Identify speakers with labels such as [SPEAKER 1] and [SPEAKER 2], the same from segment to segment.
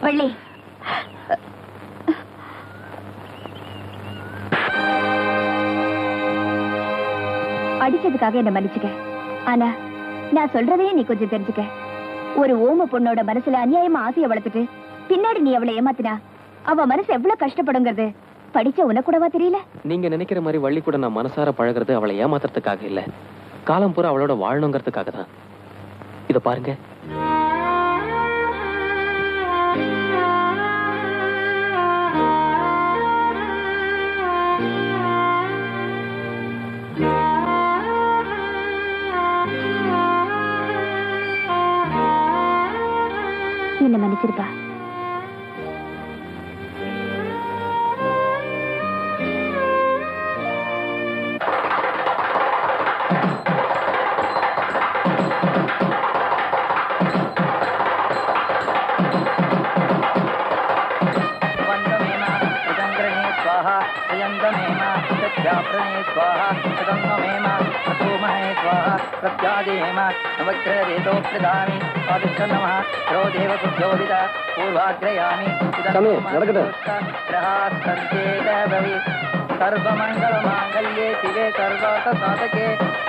[SPEAKER 1] வள்ளி, அடிச்சதுக்காக என்ன மன்னிச்சுக்க. ஆனா நான் சொல்றதையே நீ கொஞ்சம் தெரிஞ்சுக்க. ஒரு ஓம பொண்ணோட மனசுல அநியாயமா ஆசையை வளர்த்துட்டு பின்னாடி நீ அவளை ஏமாத்தினா அவ மனசு எவ்வளவு கஷ்டப்படுங்கிறது படிச்ச உனக்கூடவா தெரியல?
[SPEAKER 2] நீங்க நினைக்கிற மாதிரி வள்ளி கூட நான் மனசார பழகிறது அவளை ஏமாத்துறதுக்காக இல்ல, காலம் பூரா அவளோட வாழணுங்கிறதுக்காக தான். இத பாருங்க,
[SPEAKER 1] என்ன மன்னிச்சிருப்பா.
[SPEAKER 3] सर्वमंगलमांगल्ये शिवे सर्वार्थसाधके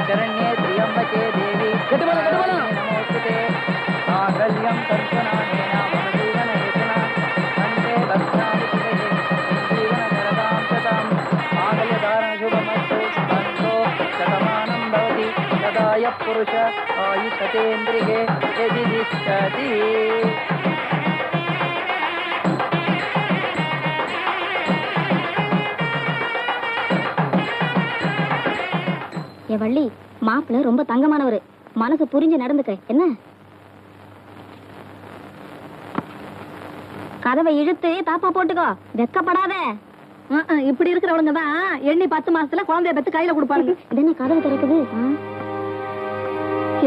[SPEAKER 3] शरण्ये त्र्यंबके देवी नमोस्तुते मांगल्यं तत्सनानेन मम जीवनहेतुना वन्दे भद्राणि शिवे जीवनकरदां शतं मांगल्यधारणशुभमस्तु सन्तो शतमानं भवति तदाय पुरुष आयुषतेन्द्रिये यदि तिष्ठति.
[SPEAKER 1] என் வள்ளி, மாப்பிள்ள ரொம்ப தங்கமானவரு, மனசு புரிஞ்சு நடந்துக்க. என்ன கதவை இழுத்து தாப்பா போட்டுக்கோ, வெக்கப்படாத. இப்படி இருக்கிறவங்க தான் எண்ணி 10 மாசத்துல குழந்தைய பெத்து கையில கொடுப்பாங்க. என்ன கதவு திறக்குது?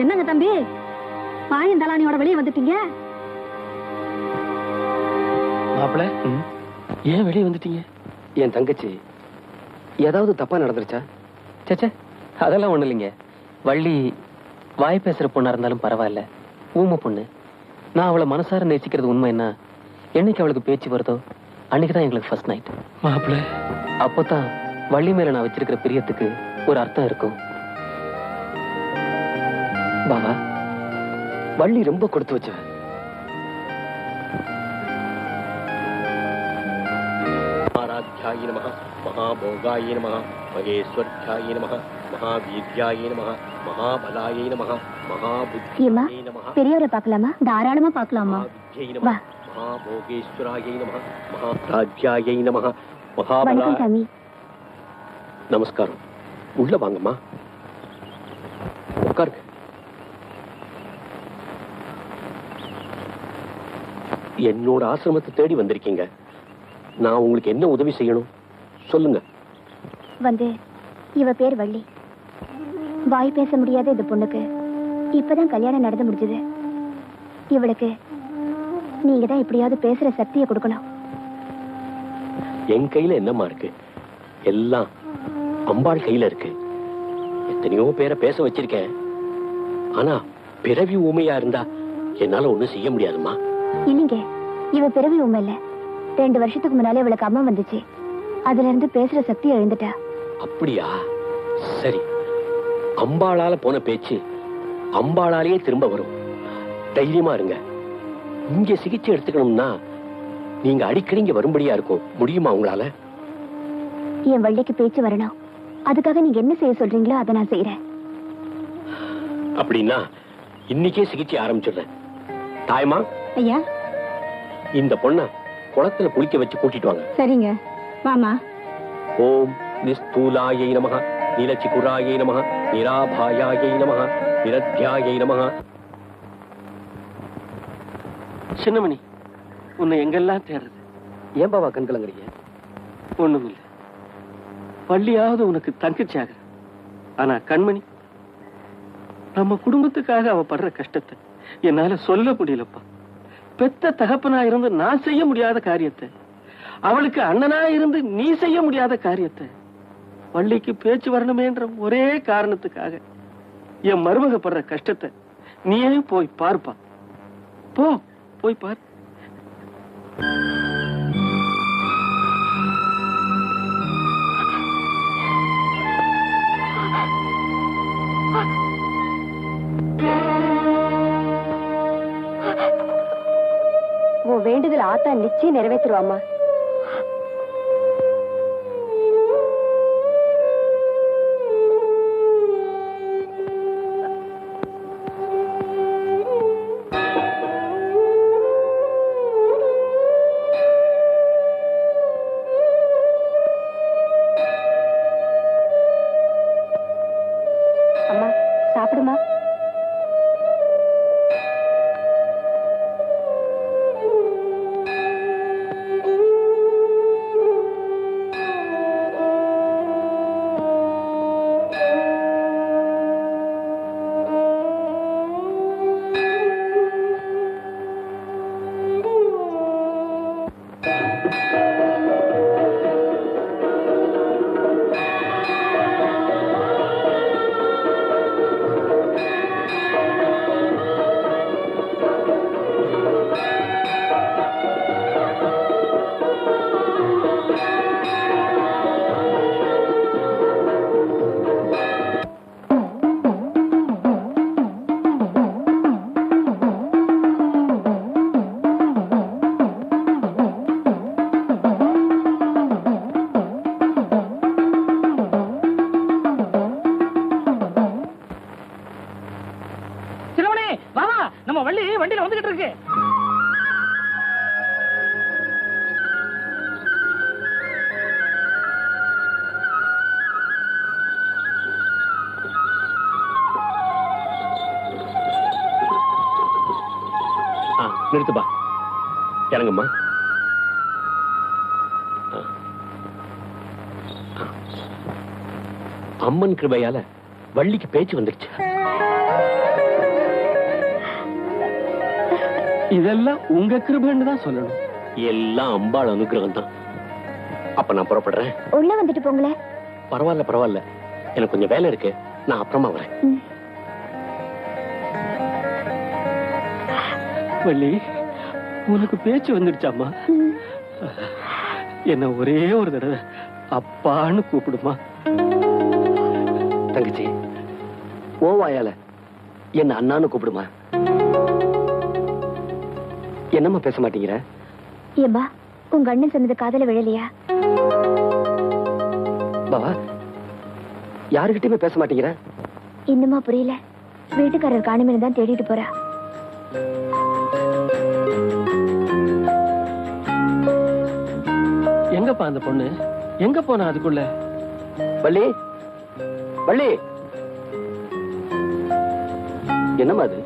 [SPEAKER 1] என்னங்க தம்பி, பாயும் தலானியோட வெளியே வந்துட்டீங்க?
[SPEAKER 2] மாப்பிள்ள ஏன் வெளியே வந்துட்டீங்க?
[SPEAKER 4] என் தங்கச்சி ஏதாவது தப்பா நடந்துருச்சா?
[SPEAKER 2] சேச்சே, அதெல்லாம் ஒண்ணு இல்லைங்க. வள்ளி வாய் பேசுற பொண்ணா இருந்தாலும் பரவாயில்ல, ஊம பொண்ணு. நான் அவளை மனசார நேசிக்கிறது உண்மை. என்ன என்னைக்கு அவளுக்கு பேச்சு வருதோ அன்னைக்குதான் எங்களுக்கு ஃபர்ஸ்ட் நைட்.
[SPEAKER 4] மாப்பிள்ள,
[SPEAKER 2] அப்போதான் வள்ளி மேல நான் வச்சிருக்கிற பிரியத்துக்கு ஒரு அர்த்தம் இருக்கும். பாவா,
[SPEAKER 4] வள்ளி ரொம்ப கொடுத்து வச்ச.
[SPEAKER 5] ஆராத்யாய நமஹ, மகாபோகாய நமஹ, மகேஸ்வர்யாய நமஹ, மகாவீர்யாய நமஹ, மகாபலாய நமஹ, மகாபுத்தியே நமஹ.
[SPEAKER 1] பெரியவரை பார்க்கலாமா? தாராளமா பார்க்கலாமா? வா.
[SPEAKER 5] மகாபோகேஸ்வராய நமஹ, மகாராஜ்யாய நமஹ, மகாபலாய.
[SPEAKER 1] வணக்கம் சாமி.
[SPEAKER 5] நமஸ்காரம். உள்ள வாங்கம்மா, உட்காருங்க. என்னோட ஆசிரமத்தை தேடி வந்திருக்கீங்க. நான் உங்களுக்கு என்ன உதவி செய்யணும் சொல்லுங்க.
[SPEAKER 1] வந்து இவ பேர் வள்ளி. வாய் பேச முடியாத இந்த பொண்ணுக்கு இப்பதான் கல்யாணம் நடந்து முடிஞ்சது. இவளுக்கு நீங்க தான் எப்படியாவது பேசுற சக்தியை கொடுக்கணும்.
[SPEAKER 5] என் கையில என்னம்மா இருக்கு? எல்லாம் அம்பாள் கையில இருக்கு. எத்தனையோ பேரை பேச வச்சிருக்கேன். ஆனா பிறவி ஊமையா இருந்தா என்னால ஒண்ணும் செய்ய முடியாதுமா.
[SPEAKER 1] இல்லைங்க, இவ பிறவி உண்மை இல்ல. 2 வருஷத்துக்கு முன்னாலே இவளுக்கு அம்மா வந்துச்சு. அதுல இருந்து பேசுற சக்தி எழுந்துட்டா.
[SPEAKER 5] அப்படியா? சரி, அம்பாளால போன பேச்சு அம்பாளாலேயே திரும்ப வரும். தைரியமா இருங்க. இங்க சிகிச்சை எடுத்துக்கணும்னா நீங்க அடிக்கடி இங்க வரும்படியா இருக்கும். முடியுமா உங்களால?
[SPEAKER 1] என் வள்ளிக்கு பேச்சு வரணும். அதுக்காக நீங்க என்ன செய்ய சொல்றீங்களோ அதை நான் செய்யறேன்.
[SPEAKER 5] அப்படின்னா இன்னைக்கே சிகிச்சை ஆரம்பிச்சிடுறேன். தாயமா,
[SPEAKER 1] ஐயா,
[SPEAKER 5] இந்த பொண்ண குளத்துல குளிக்க வச்சு கூட்டிட்டு வாங்க.
[SPEAKER 1] சரிங்க, வாமா.
[SPEAKER 5] ஓம் நிஸ்தூலாயை நமஹ, நீலச்சிகுராயை நமஹ, நிராபாயாயை நமஹ, நிரத்யாயை நமஹ.
[SPEAKER 2] சின்னமணி, உன்னை எங்கெல்லாம் தேடுறது?
[SPEAKER 4] ஏன் பாவா கண் கலங்குறீங்க?
[SPEAKER 2] ஒண்ணும் இல்லை. பள்ளியாவது உனக்கு தங்கச்சியாக. ஆனா கண்மணி, நம்ம குடும்பத்துக்காக அவ படுற கஷ்டத்தை என்னால சொல்ல முடியலப்பா. பெத்த தகப்பனா இருந்து நான் செய்ய முடியாத காரியத்தை, அவளுக்கு அண்ணனா இருந்து நீ செய்ய முடியாத காரியத்தை, வள்ளிக்கு பேச்சு வரணுமேன்ற ஒரே காரணத்துக்காக என் மருமக படுற கஷ்டத்தை நீயே போய் பார்ப்பா. போ, போய் பார்.
[SPEAKER 1] உன் வேண்டுதல் ஆத்தா நிச்சயம் நிறைவேற்றுவாமா. அம்மா சாப்பிடுமா.
[SPEAKER 3] நம்ம வள்ளி வண்டியில வந்துகிட்டு இருக்கு.
[SPEAKER 5] நிறுத்துப்பா, இறங்கும்மா. அம்மன் கிருபையால வள்ளிக்கு பேச்சு வந்துடுச்சு.
[SPEAKER 2] இதெல்லாம் உங்க கிருபைன்னு தான் சொல்லணும்.
[SPEAKER 5] எல்லாம் அம்பாள் அனுகிரகம் தான். அப்ப நான் புறப்படுறேன்.
[SPEAKER 1] உள்ள வந்துட்டு போங்களேன்.
[SPEAKER 5] பரவாயில்ல பரவாயில்ல, எனக்கு கொஞ்சம் வேலை இருக்கு, நான் அப்புறமா வரேன்.
[SPEAKER 2] வள்ளி, உனக்கு பேச்சு வந்துடுச்சாமா? என்ன ஒரே ஒரு தடவை அப்பான்னு கூப்பிடுமா.
[SPEAKER 4] தங்கச்சி, ஓவாயால என்ன அண்ணான்னு கூப்பிடுமா. என்னம்மா பேச மாட்டேங்கிற?
[SPEAKER 1] ஏம்பா, உங்க அண்ணன் சொன்னது காதல விழலையா?
[SPEAKER 4] பாவா, யாருகிட்டயுமே பேச மாட்டேங்கிற?
[SPEAKER 1] இன்னுமா புரியல? வீட்டுக்காரர் காணுமே தான் தேடிட்டு போறா.
[SPEAKER 2] எங்கப்பா அந்த பொண்ணு? எங்க போனா அதுக்குள்ள?
[SPEAKER 4] வள்ளி, வள்ளி, என்னம்மா அது?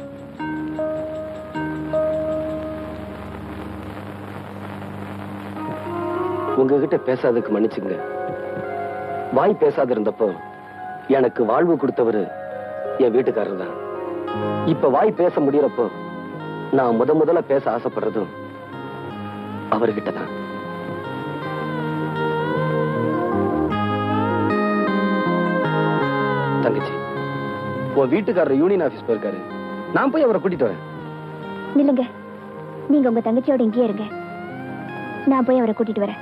[SPEAKER 4] உங்ககிட்ட பேசாததுக்கு மன்னிச்சுங்க. வாய் பேசாத இருந்தப்போ எனக்கு வாழ்வு கொடுத்தவரு என் வீட்டுக்காரர் தான். இப்ப வாய் பேச முடியறப்போ நான் முதல்ல பேச ஆசைப்படுறதும் அவர்கிட்ட தான். தங்கச்சி, உன் வீட்டுக்காரர் யூனியன் ஆபீஸ் போயிருக்காரு. நான் போய் அவரை கூட்டிட்டு வரேன்.
[SPEAKER 1] நில்லுங்க, நீங்க உங்க தங்கச்சியோட இங்கேயே இருங்க, நான் போய் அவரை கூட்டிட்டு வரேன்.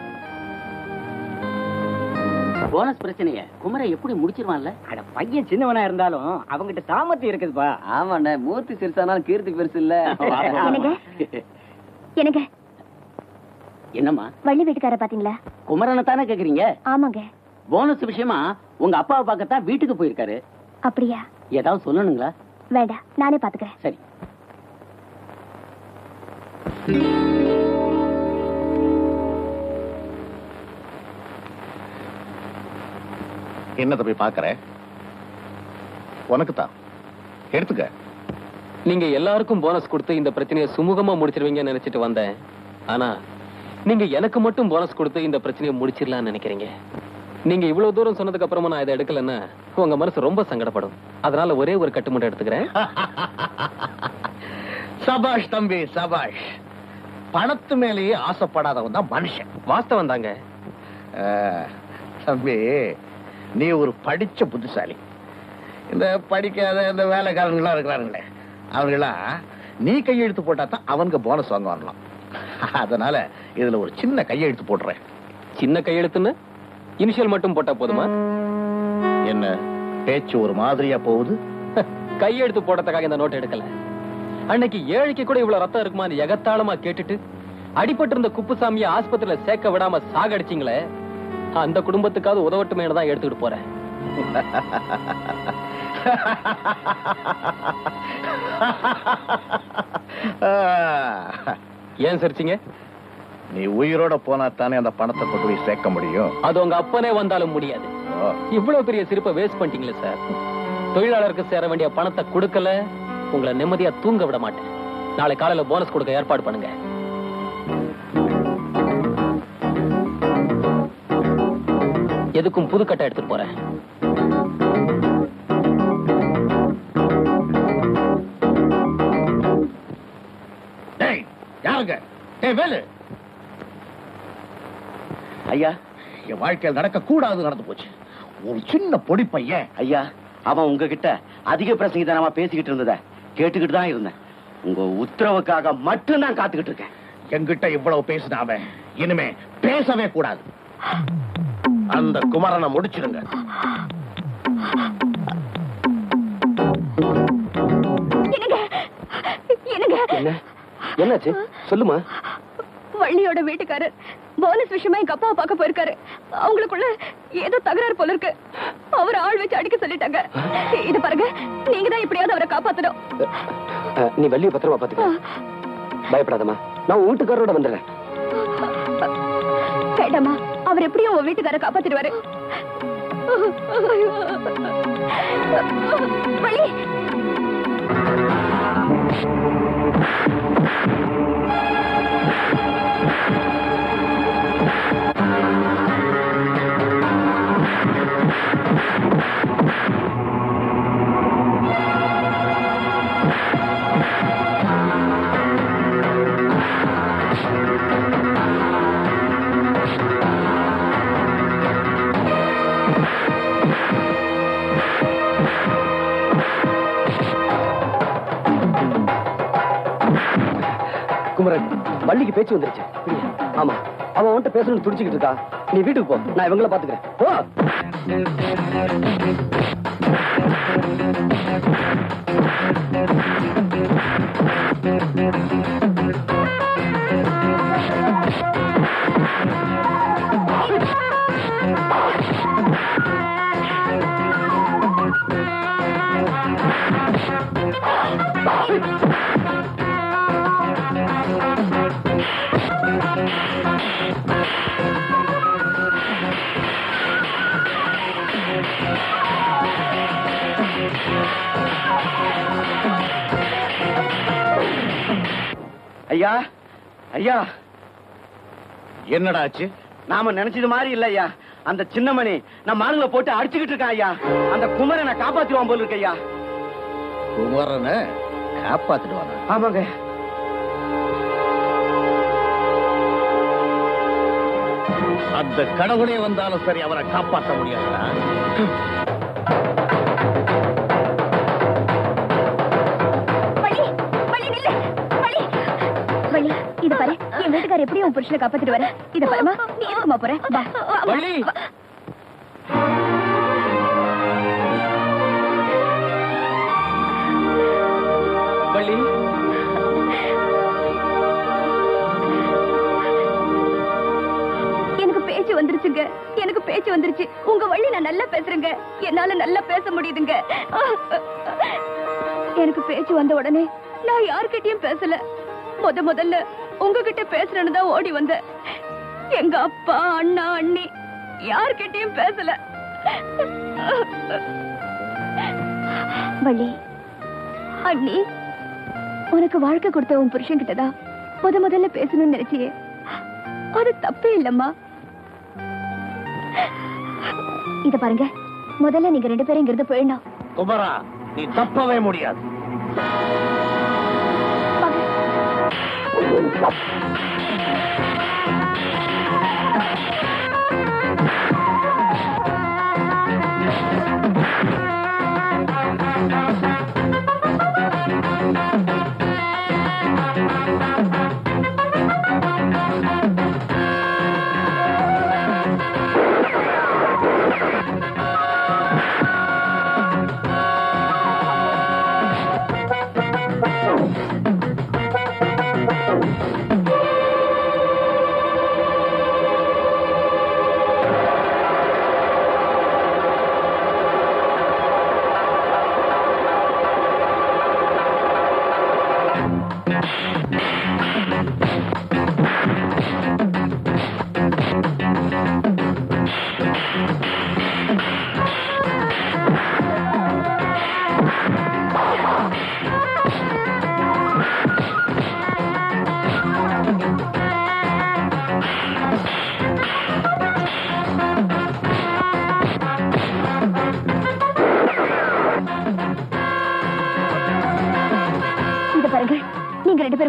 [SPEAKER 3] போனஸ் பிரச்சனைய குமரை எப்படி முடிச்சிருவான்ல? அட, பையன் சின்னவனா இருந்தாலும் அவங்கிட்ட சாமர்த்தியம் இருக்குதுப்பா. ஆமாண்ண, மூர்த்தி சிறுசானாலும் கீர்த்தி பெருசு இல்ல.
[SPEAKER 1] எனக்கு
[SPEAKER 3] என்னம்மா,
[SPEAKER 1] வள்ளி வீட்டுக்கார பாத்தீங்களா?
[SPEAKER 3] குமரனை தானே கேக்குறீங்க?
[SPEAKER 1] ஆமாங்க.
[SPEAKER 3] போனஸ் விஷயமா உங்க அப்பாவை பார்க்கத்தான் வீட்டுக்கு போயிருக்காரு.
[SPEAKER 1] அப்படியா?
[SPEAKER 3] ஏதாவது சொல்லணுங்களா?
[SPEAKER 1] வேண்டாம், நானே பாத்துக்கிறேன்.
[SPEAKER 3] சரி.
[SPEAKER 6] என்ன தம்பி பாக்குற? உனக்கு தான் எடுத்துக்க.
[SPEAKER 2] நீங்க எல்லாருக்கும் போனஸ் கொடுத்து இந்த பிரச்சனையை சுமூகமா முடிச்சிருவீங்கன்னு நினைச்சிட்டு வந்தேன். ஆனா நீங்க எனக்கு மட்டும் போனஸ் கொடுத்து இந்த பிரச்சனையை முடிச்சிடலாம்னு நினைக்கிறீங்க. நீங்க இவ்வளவு தூரம் சொன்னதுக்கு அப்புறமா நான் இதை எடுக்கலன்னா உங்க மனசு ரொம்ப சங்கடப்படும். அதனால ஒரே ஒரு கட்டு மட்டும் எடுத்துக்கிறேன்.
[SPEAKER 6] சபாஷ் தம்பி, சபாஷ். பணத்து மேலேயே ஆசைப்படாதவன் தான் மனுஷன்.
[SPEAKER 2] வாஸ்தவம் தாங்க.
[SPEAKER 6] தம்பி, நீ ஒரு படிச்ச புத்திசாலி. இந்த படிக்காத இந்த வேலைக்காரங்களா இருக்கிறாங்களே, அவங்களா நீ கையெழுத்து போட்டா தான் அவங்க போனஸ் வாங்க வரலாம். அதனால இதுல ஒரு சின்ன கையெழுத்து போடுறேன்.
[SPEAKER 2] சின்ன கையெழுத்துன்னு இனிஷியல் மட்டும் போட்டா போதுமா?
[SPEAKER 6] என்ன பேச்சு ஒரு மாதிரியா போகுது?
[SPEAKER 2] கையெழுத்து போடுறதுக்காக இந்த நோட் எடுக்கல. அன்னைக்கு ஏழைக்கு கூட இவ்வளவு ரத்தம் இருக்குமான்னு எகத்தாளமா கேட்டுட்டு
[SPEAKER 5] அடிபட்டு இருந்த குப்புசாமியை ஆஸ்பத்திரியில சேர்க்க விடாம சாகடிச்சிங்களே, அந்த குடும்பத்துக்காவது உதவட்டுமே தான் எடுத்துக்கிட்டு போறேன். ஏன் சிரிச்சீங்க?
[SPEAKER 6] நீ உயிரோட போனா தானே அந்த பணத்தை கொண்டு போய் சேர்க்க முடியும்.
[SPEAKER 5] அது உங்க அப்பனே வந்தாலும் முடியாது. இவ்வளவு பெரிய சிரிப்பை வேஸ்ட் பண்ணிட்டீங்களே சார். தொழிலாளருக்கு சேர வேண்டிய பணத்தை கொடுக்கல, உங்களை நிம்மதியா தூங்க விட மாட்டேன். நாளை காலையில போனஸ் கொடுக்க ஏற்பாடு பண்ணுங்க. எதுக்கும் புது கட்டை எடுத்துட்டு போறேன்.
[SPEAKER 6] யாருங்க? வேலு
[SPEAKER 3] ஐயா,
[SPEAKER 6] என் வாழ்க்கையில் நடக்க கூடாது நடந்து போச்சு. ஒரு சின்ன பொடி பையன்.
[SPEAKER 3] ஐயா, அவன் உங்ககிட்ட அதிக பிரசங்கிதனமா பேசிக்கிட்டு இருந்தத கேட்டுக்கிட்டு தான் இருந்தேன். உங்க உத்தரவுக்காக மட்டும் நான் காத்துக்கிட்டு இருக்கேன்.
[SPEAKER 6] என்கிட்ட இவ்வளவு பேசினாம இனிமே பேசவே கூடாது. அந்த குமரனை முடிச்சிடுங்க.
[SPEAKER 4] என்னாச்சு சொல்லுமா?
[SPEAKER 1] வள்ளியோட வீட்டுக்காரர் போனஸ் விஷயமா எங்க அப்பாவை பார்க்க போயிருக்காரு. அவங்களுக்குள்ள ஏதோ தகராறு போல இருக்கு. அவர் ஆள் வச்சு அடிக்க சொல்லிட்டாங்க. இது பாருங்க, நீங்க தான் எப்படியாவது அவரை காப்பாத்தணும்.
[SPEAKER 4] நீ வள்ளிய பத்திரமா பாத்துக்க. பயப்படாதம்மா, நான் உன் வீட்டுக்காரோட வந்துடுறேன்.
[SPEAKER 1] கேட்டாமா, அவர் எப்படியும் உன் வீட்டுக்கார காப்பாத்திடுவாரு. வள்ளி,
[SPEAKER 4] குமரன், வள்ளிக்கு பேச்சு வந்துருச்சு. ஆமா, அவன் அவன்கிட்ட பேசணும்னு துடிச்சுக்கிட்டு இருக்கா. நீ வீட்டுக்கு போ, நான் இவங்கள பாத்துக்கிறேன். போ.
[SPEAKER 3] ஐயா, ஐயா,
[SPEAKER 6] என்னடா ஆச்சு?
[SPEAKER 3] நாம நினைச்சது மாதிரி இல்ல ஐயா. அந்த சின்னமணி நம்ம ஆளுங்களை போட்டு அடிச்சுக்கிட்டு இருக்கான் ஐயா. அந்த குமரனை காப்பாத்துவான் போல இருக்கு ஐயா.
[SPEAKER 6] குமரனை காப்பாத்திடுவாங்க?
[SPEAKER 3] ஆமாங்க.
[SPEAKER 6] அந்த கடவுளே வந்தாலும் சரி, அவரை காப்பாற்ற முடியாதா?
[SPEAKER 1] இத பாரு, என் வீட்டுக்காரர் எப்படியும் உன் புருஷனை காப்பாத்திட்டு வர. இத பாருமா, நீ எதுக்குமா போற?
[SPEAKER 5] வள்ளி, வள்ளி,
[SPEAKER 1] எனக்கு பேச்சு வந்துருச்சுங்க. எனக்கு பேச்சு வந்துருச்சு. உங்க வள்ளி நான் நல்லா பேசுறேங்க. என்னால நல்லா பேச முடியுதுங்க. எனக்கு பேச்சு வந்த உடனே நான் யார்கிட்டயும் பேசல. முதல்ல உங்ககிட்ட பேசுறேன்னு தான் ஓடி வந்த. எங்க அப்பா, அண்ணா, அண்ணி யார்கிட்டயும் பேசல. வள்ளி, அண்ணி, உனக்கு வாழ்க்கை கொடுத்த உன் புருஷன் கிட்டதான் முதல்ல பேசணும்னு நினைச்சியே. அது தப்பே இல்லம்மா. இத பாருங்க, முதல்ல நீங்க 2 பேரும் இங்கிருந்து போயிடணும்.
[SPEAKER 6] குமரா, நீ தப்பவே முடியாது.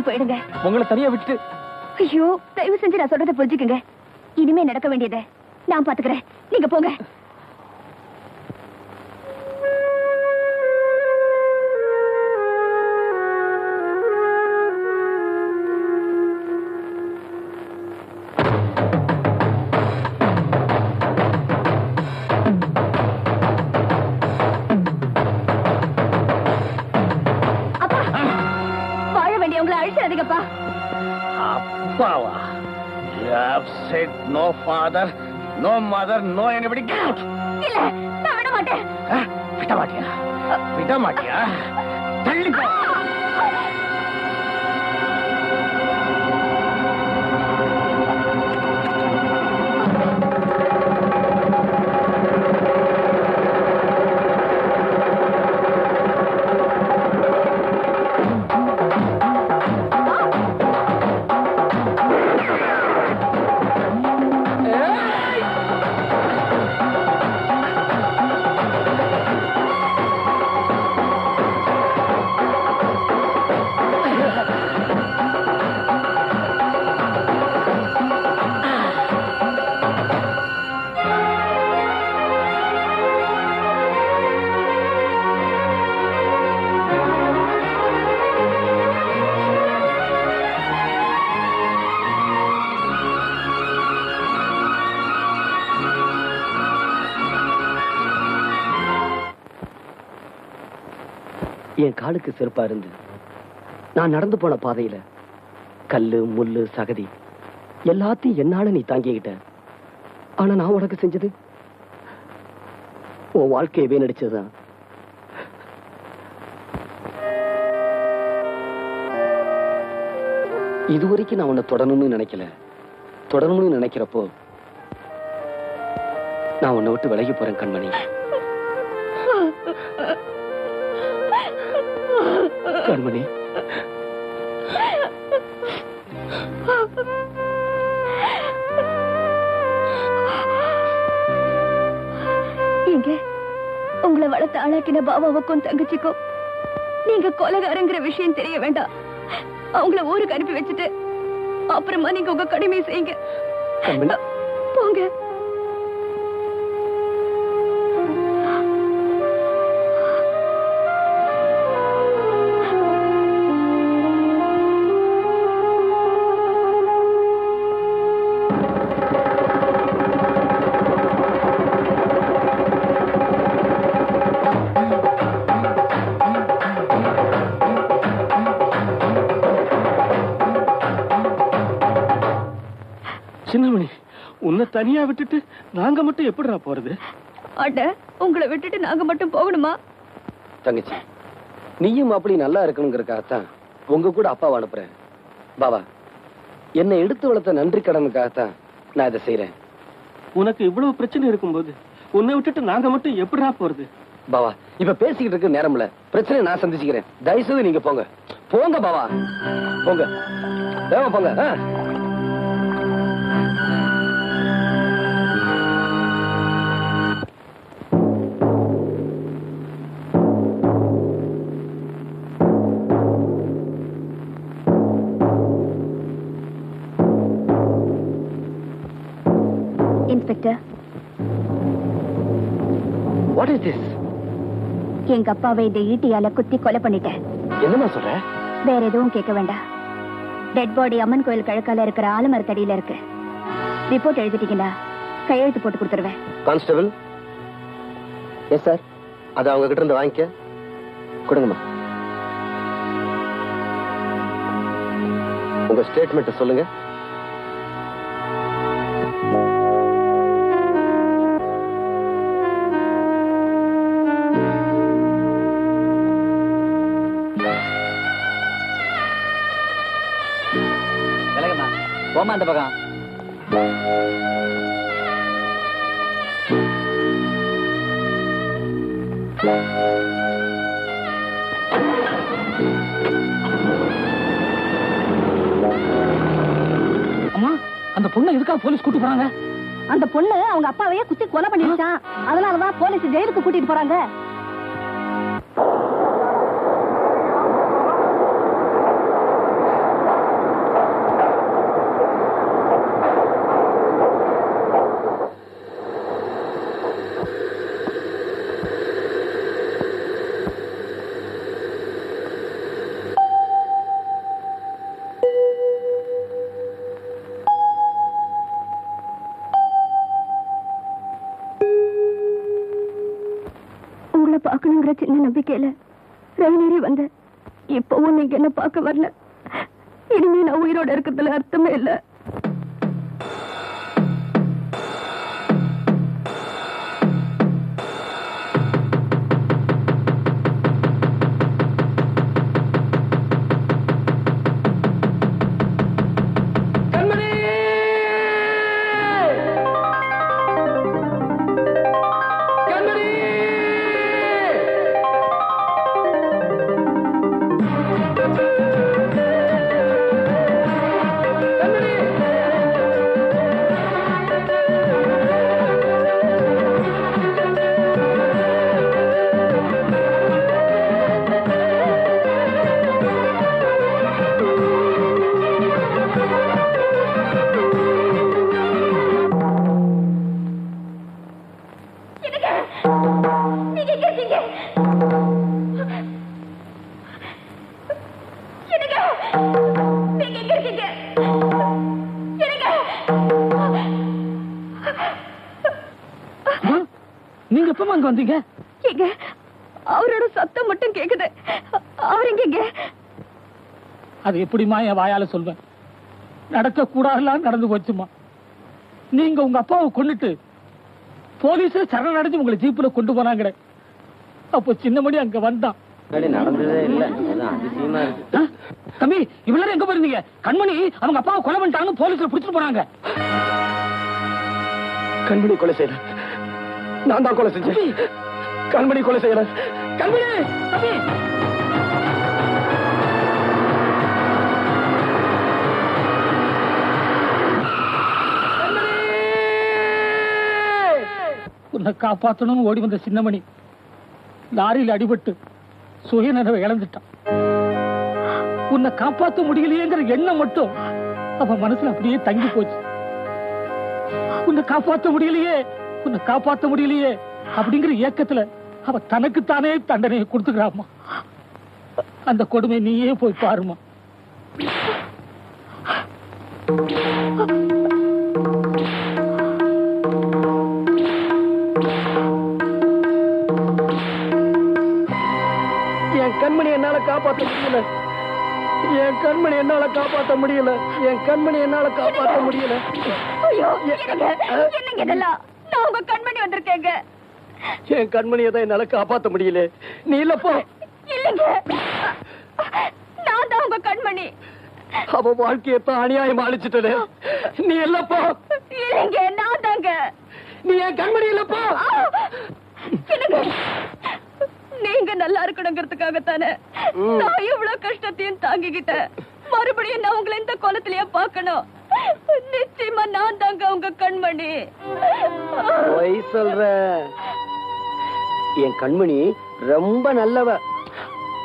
[SPEAKER 1] போயிடுங்க.
[SPEAKER 2] உங்களை தனியா விட்டு.
[SPEAKER 1] ஐயோ, தயவு செஞ்சு நான் சொல்றதை புரிஞ்சுக்குங்க. இனிமே நடக்க வேண்டியதை நான் பாத்துக்கிறேன். நீங்க போங்க. அழிச்சிடாதீங்கப்பா.
[SPEAKER 6] அப்பாவா? You have said no father, no mother, no anybody. Get out.
[SPEAKER 1] இல்ல, நான் விட மாட்டேன்.
[SPEAKER 6] விட மாட்டியா? விட மாட்டியா? தள்ளி போ.
[SPEAKER 4] என் காலுக்கு செருப்பா இருந்து நான் நடந்து போன பாதையில கல்லு முள்ளு சகதி எல்லாத்தையும் என்னால நீ தாங்கிக்கிட்ட. ஆனா நான் உனக்கு செஞ்சது உன் வாழ்க்கையை வீணடிச்சதுதான். இதுவரைக்கும் நான் உன்னை தொடரணும்னு நினைக்கல. தொடரணும்னு நினைக்கிறப்போ நான் உன்னை விட்டு விலகி போறேன் கண்மணி. கண்மணி,
[SPEAKER 1] எங்க உங்களை வளர்த்து ஆளாக்கின பாபாவுக்கும் தங்கச்சிக்கும் நீங்க கொலைகாரங்கிற விஷயம் தெரிய வேண்டாம். அவங்கள ஊருக்கு அனுப்பி வச்சுட்டு அப்புறமா நீங்க உங்க கடமையை செய்யுங்க. போங்க.
[SPEAKER 2] சின்னமணி, உன்னை தனியா விட்டுட்டு நாங்க மட்டும் எப்படிடா போறது?
[SPEAKER 1] அட, உங்களை விட்டுட்டு நாங்க மட்டும் போகணுமா?
[SPEAKER 4] தங்கச்சி, நீயும் அப்படி நல்லா இருக்கணுங்கிறதுக்காகத்தான் உங்க கூட அப்பாவை அனுப்புறேன். பாபா, என்னை எடுத்து வளர்த்த நன்றி கடனுக்காகத்தான் நான் இதை செய்யறேன்.
[SPEAKER 2] உனக்கு இவ்வளவு பிரச்சனை இருக்கும்போது உன்னை விட்டுட்டு நாங்க மட்டும் எப்படிடா போறது?
[SPEAKER 4] பாபா, இப்ப பேசிக்கிட்டு இருக்க நேரம் இல்ல. பிரச்சனை நான் சந்திச்சுக்கிறேன். தயவுசெய்து நீங்க போங்க. போங்க பாபா, போங்க. போங்க.
[SPEAKER 1] Inspector,
[SPEAKER 4] what is this?
[SPEAKER 1] எங்க அப்பாவை இந்த ஈட்டியால குத்தி கொலை பண்ணிட்டேன்.
[SPEAKER 4] என்னமா சொல்ற?
[SPEAKER 1] வேற எதுவும் கேட்க வேண்டாம். டெட் பாடி அம்மன் கோயில் கிழக்கால இருக்கிற ஆலமரத்தடியில இருக்கு. ரிப்போர்ட் எழுதிட்டீங்களா? கையெழுத்து போட்டு கொடுத்துருவேன்.
[SPEAKER 4] கான்ஸ்டபிள். Yes sir. அதை அவங்க கிட்ட இருந்து வாங்கிக்க. கொடுங்கம்மா. உங்க ஸ்டேட்மெண்ட் சொல்லுங்க.
[SPEAKER 3] போமா அந்த பக்கம்.
[SPEAKER 2] அம்மா, அந்த பொண்ணை எதுக்காக போலீஸ் கூட்டு போறாங்க?
[SPEAKER 1] அந்த பொண்ணு அவங்க அப்பாவையே குத்தி கொலை பண்ணிடுச்சான். அதனாலதான் போலீஸ் ஜெயிலுக்கு கூட்டிட்டு போறாங்க. சின்ன நம்பிக்கையில ரயிலேறி வந்தேன். இப்பவும் நீங்க என்ன பார்க்க வரல. இனிமே நான் உயிரோட இருக்கிறதுல அர்த்தமே இல்லை.
[SPEAKER 2] நீங்க எப்ப அங்க வந்தீங்க?
[SPEAKER 1] எங்க அவரோட சத்தம் மட்டும் கேக்குது. அவர் எங்க?
[SPEAKER 2] அது எப்படிமா என் வாயால சொல்வேன்? நடக்க கூடாதெல்லாம் நடந்து போச்சுமா. நீங்க உங்க அப்பாவை கொண்டுட்டு போலீஸ் சரணடைஞ்சு உங்களை ஜீப்ல கொண்டு போனாங்க. அப்போ சின்னமணி அங்க வந்தான்.
[SPEAKER 3] நடந்ததே இல்ல, அதிசயமா இருக்கு.
[SPEAKER 2] தம்பி, இவ்வளவு எங்க போயிருந்தீங்க? கண்மணி அவங்க அப்பாவை கொலை பண்ணிட்டாங்கன்னு போலீஸ்ல பிடிச்சிட்டு போனாங்க.
[SPEAKER 4] கண்மணி கொலை செய்யல, நான் தான் கொலை செஞ்சேன். கண்மணி கொலை செய்யல.
[SPEAKER 2] கண்மணி தம்பி, உன்னை காப்பாற்றணும்னு ஓடி வந்த சின்னமணி லாரியில் அடிபட்டு சுயநினைவை இழந்துட்டான். உன்னை காப்பாற்ற முடியலையேங்கிற எண்ணம் மட்டும் அவன் மனசுல அப்படியே தங்கி போச்சு. உன்னை காப்பாற்ற முடியலையே, உன்னை காப்பாற்ற முடியலையே அப்படிங்கிற ஏக்கத்துல அவ தனக்குத்தானே தண்டனையை கொடுத்துக்கிறாமா. அந்த கொடுமை நீயே போய் பாருமா.
[SPEAKER 4] என் கண்மணி என்னால காப்பாற்ற முடியல. என் கண்மணி என்னால காப்பாற்ற முடியல. என் கண்மணி என்னால காப்பாற்ற முடியல.
[SPEAKER 1] ஐயோ, என்னங்க இதெல்லாம்? நான் உங்க கண்மணி வந்திருக்கேங்க.
[SPEAKER 4] என் கண்மணியை தான் என்னால காப்பாற்ற முடியல. நீ இல்லப்போ.
[SPEAKER 1] இல்லைங்க, நான் தான் உங்க கண்மணி.
[SPEAKER 4] அவ வாழ்க்கையத்தான் அநியாயம் அழிச்சிட்டே. நீ இல்லப்போ.
[SPEAKER 1] இல்லைங்க, நான் தாங்க.
[SPEAKER 4] நீ என் கண்மணி இல்லப்போ.
[SPEAKER 1] என்னங்க, நீங்க நல்லா இருக்கணுங்கிறதுக்காகத்தானே நான் இவ்வளவு கஷ்டத்தையும் தாங்கிக்கிட்டேன். மறுபடியும் நான் உங்களை இந்த கோலத்திலேயே பார்க்கணும். நிச்சயமா நான் தாங்க உங்க கண்மணி.
[SPEAKER 4] பொய் சொல்ற. என் கண்மணி ரொம்ப நல்லவ.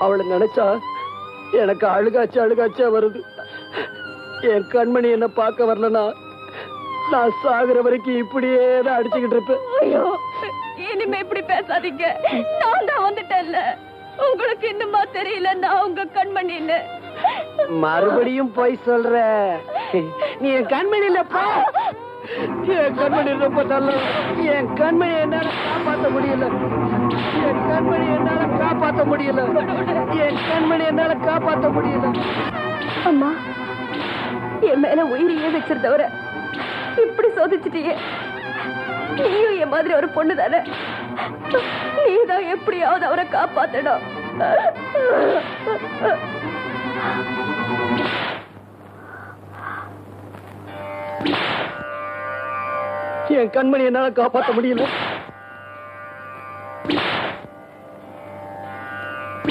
[SPEAKER 4] அவளை நினைச்சா எனக்கு அழுகாச்சா வருது. என் கண்மணி என்ன பார்க்க வரலனா நான் சாகுற வரைக்கும் இப்படியே தான் அடிச்சுக்கிட்டு இருப்பேன்.
[SPEAKER 1] ஐயோ, இனிமே இப்படி பேசாதீங்க. நான் தான் வந்துட்டேன்ல. உங்களுக்கு இன்னுமா தெரியல நான் உங்க கண்மணின்னு?
[SPEAKER 4] மறுபடியும் போய் சொல்ற. நீ என் கண்மணி இல்லப்பா. என் கண்மணி ரொம்ப நல்ல. என் கண்மணி என்னால காப்பாற்ற முடியல. என் கண்மணி என்னால காப்பாற்ற முடியல. என் கண்மணி என்னால காப்பாற்ற முடியல.
[SPEAKER 1] அம்மா, என் மேல உயிரியே வச்சிருந்தவர இப்படி சோதிச்சிட்டியே. நீயும் என் மாதிரி ஒரு பொண்ணு தானே. நீதான் எப்படியாவது அவரை காப்பாத்தணும்.
[SPEAKER 4] என் கண்மணி என்னால காப்பாற்ற முடியல.